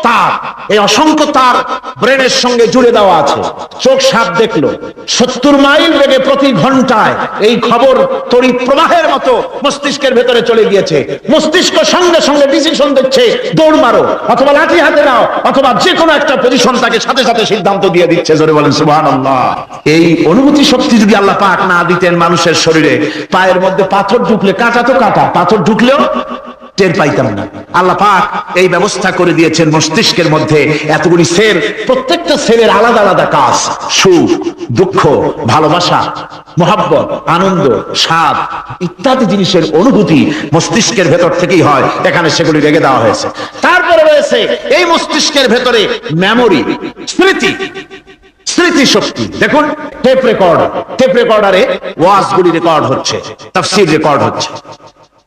তার। এই অসংখ্য তার ব্রেনের সঙ্গে জুড়ে দেওয়া আছে। চোখ সাপ দেখলো, 70 মাইল বেগে প্রতি ঘন্টায় এই খবর তড়িৎ প্রবাহের মতো মস্তিষ্কের ভেতরে চলে গিয়েছে। মস্তিষ্ক সঙ্গে সঙ্গে ডিসিশন দিচ্ছে, দৌড় মারো, অথবা লাঠি হাতে নাও, অথবা যে কোনো একটা পজিশন তাকে সাথে সাথে সিদ্ধান্ত দিয়ে দিচ্ছে। জোরে বলেন সুবহানাল্লাহ। এই অনুভূতি শক্তি যদি আল্লাহ পাক না দিতেন মানুষের শরীরে, পায়ের মধ্যে পাথর ঢুকলে, কাটা তো কাটা, পাথর ঢুকলেও টের পাইতাম না। আল্লাহ পাক এই ব্যবস্থা করে দিয়েছেন মস্তিষ্কের মধ্যে এতগুলি সেল, প্রত্যেকটা সেলের আলাদা আলাদা কাজ। সুখ, দুঃখ, ভালোবাসা, মহব্বত, আনন্দ, স্বাদ ইত্যাদি জিনিসের অনুভূতি মস্তিষ্কের ভেতর থেকেই হয়। এখানে সেগুলি রেখে দেওয়া হয়েছে। তারপরে রয়েছে এই মস্তিষ্কের ভেতরে মেমোরি, স্মৃতি, স্মৃতি শক্তি। দেখুন টেপ রেকর্ডার, টেপ রেকর্ডারে ওয়াজগুলি রেকর্ড হচ্ছে, তাফসীর রেকর্ড হচ্ছে।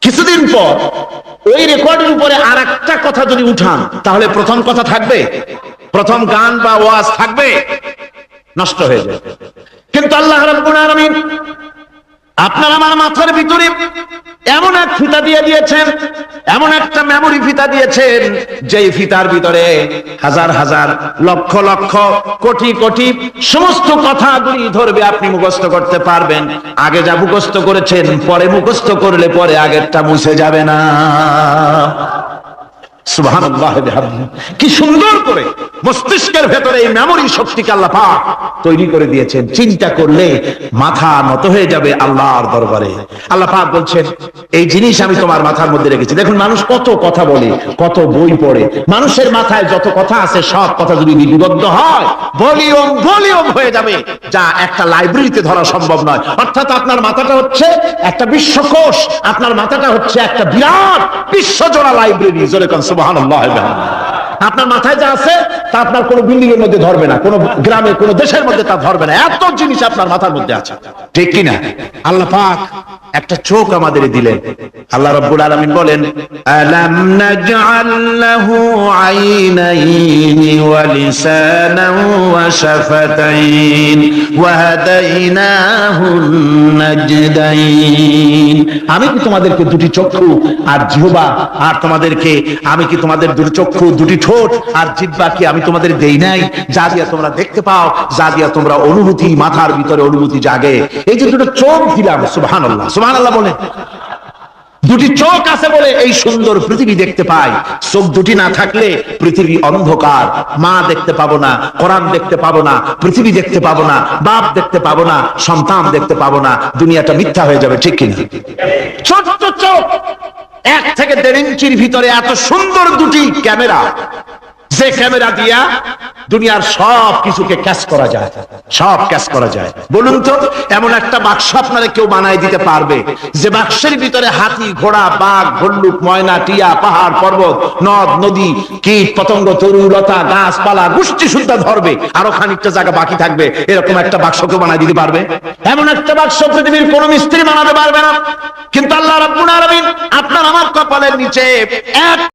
কিছুদিন পর ওই রেকর্ডের উপরে আর একটা কথা যদি উঠান, তাহলে প্রথম কথা থাকবে, প্রথম গান বা ওয়াজ থাকবে, নষ্ট হয়ে যাবে। কিন্তু আল্লাহ রাব্বুল আলামিন আপনার আমার মাথার ভিতরে এমন এক ফিতা দিয়ে দিয়েছেন, এমন একটা মেমোরি ফিতা দিয়েছেন, যেই ফিতার ভিতরে হাজার হাজার, লক্ষ লক্ষ, কোটি কোটি সমস্ত কথাগুলি ধরবে, আপনি মুখস্থ করতে পারবেন। আগে যা মুখস্থ করেছেন, পরে মুখস্থ করলে পরে আগেরটা মুছে যাবে না। সুবহানাল্লাহ। কি সুন্দর করে মস্তিষ্কের ভেতরে এই মেমোরি শক্তিকে আল্লাহ পাক তৈরি করে দিয়েছেন। চিন্তা করলে মাথা নত হয়ে যাবে আল্লাহর দরবারে। আল্লাহ পাক বলছেন এই জিনিস আমি তোমার মাথার মধ্যে রেখেছি। দেখুন মানুষ কত কথা বলে, কত বই পড়ে, মানুষের মাথায় যত কথা আছে সব কথা যদি লিপিবদ্ধ হয়, ভলিউম ভলিউম হয়ে যাবে, যা একটা লাইব্রেরিতে ধরা সম্ভব নয়। অর্থাৎ আপনার মাথাটা হচ্ছে একটা বিশ্বকোষ, আপনার মাথাটা হচ্ছে একটা বিরাট বিশ্বজোড়া লাইব্রেরি। জোরে কোন সুবহানাল্লাহ। আপনার মাথায় যা আছে তা আপনার কোনো বিল্ডিং এর মধ্যে ধরবে না, কোনো গ্রামে, কোনো দেশের মধ্যে তা ধরবে না। এত জিনিস আপনার মাথার মধ্যে আছে, ঠিক কিনা? আল্লাহ পাক একটা চোখ আমাদের দিলেন। আল্লাহ রাব্বুল আলামিন বলেন, আলাম নাজআল লাহু আইনাইনি ওয়া লিসানান ওয়া শাফাতাইন ওয়া হাদাইনাহুন নাজদাইন। আমি কি তোমাদেরকে দুটি চক্ষু আর জিহ্বা, আর তোমাদেরকে আমি কি তোমাদের দুটি চক্ষু, দুটি ঠোঁট আর জিহ্বা কি আমি তোমাদের দেই নাই, যা দিয়া তোমরা দেখতে পাও, যা দিয়া তোমরা অনুভূতি, মাথার ভিতরে অনুভূতি জাগে। এই যে দুটো চোখ দিলাম, সুবহানাল্লাহ, সুবহানাল্লাহ বলেন। দুটি চোখ আছে বলে এই সুন্দর পৃথিবী দেখতে পাই। চোখ দুটি না থাকলে পৃথিবী অন্ধকার, মা দেখতে পাবো না, কোরআন দেখতে পাবো না, পৃথিবী দেখতে পাবো না, বাপ দেখতে পাবো না, সন্তান দেখতে পাবো না, দুনিয়াটা মিথ্যা হয়ে যাবে, ঠিক কিনা? ছোট্ট চোখ, 1 থেকে 1.5 ইঞ্চির ভিতরে এত সুন্দর দুটি ক্যামেরা, যে ক্যামেরা দিয়া দুনিয়ার সব কিছুকে ক্যাচ করা যায়, সব ক্যাচ করা যায়। বলুন তো, এমন একটা বাক্স আপনারা কেউ বানায় দিতে পারবে যে বাক্সের ভিতরে হাতি, ঘোড়া, বাঘ, ভল্লুক, ময়না, টিয়া, পাহাড়, পর্বত, নদ, নদী, কীট, পতঙ্গ, তরু, লতা, গাছপালা, গোষ্ঠী সুদ্ধা ধরবে, আরো খানিকটা জায়গা বাকি থাকবে, এরকম একটা বাক্স কেউ বানায় দিতে পারবে? এমন একটা বাক্স পৃথিবীর কোন মিস্ত্রি বানাতে পারবে না। কিন্তু আল্লাহ রাব্বুল আলামিন আপনার আমার কপালের নিচে এক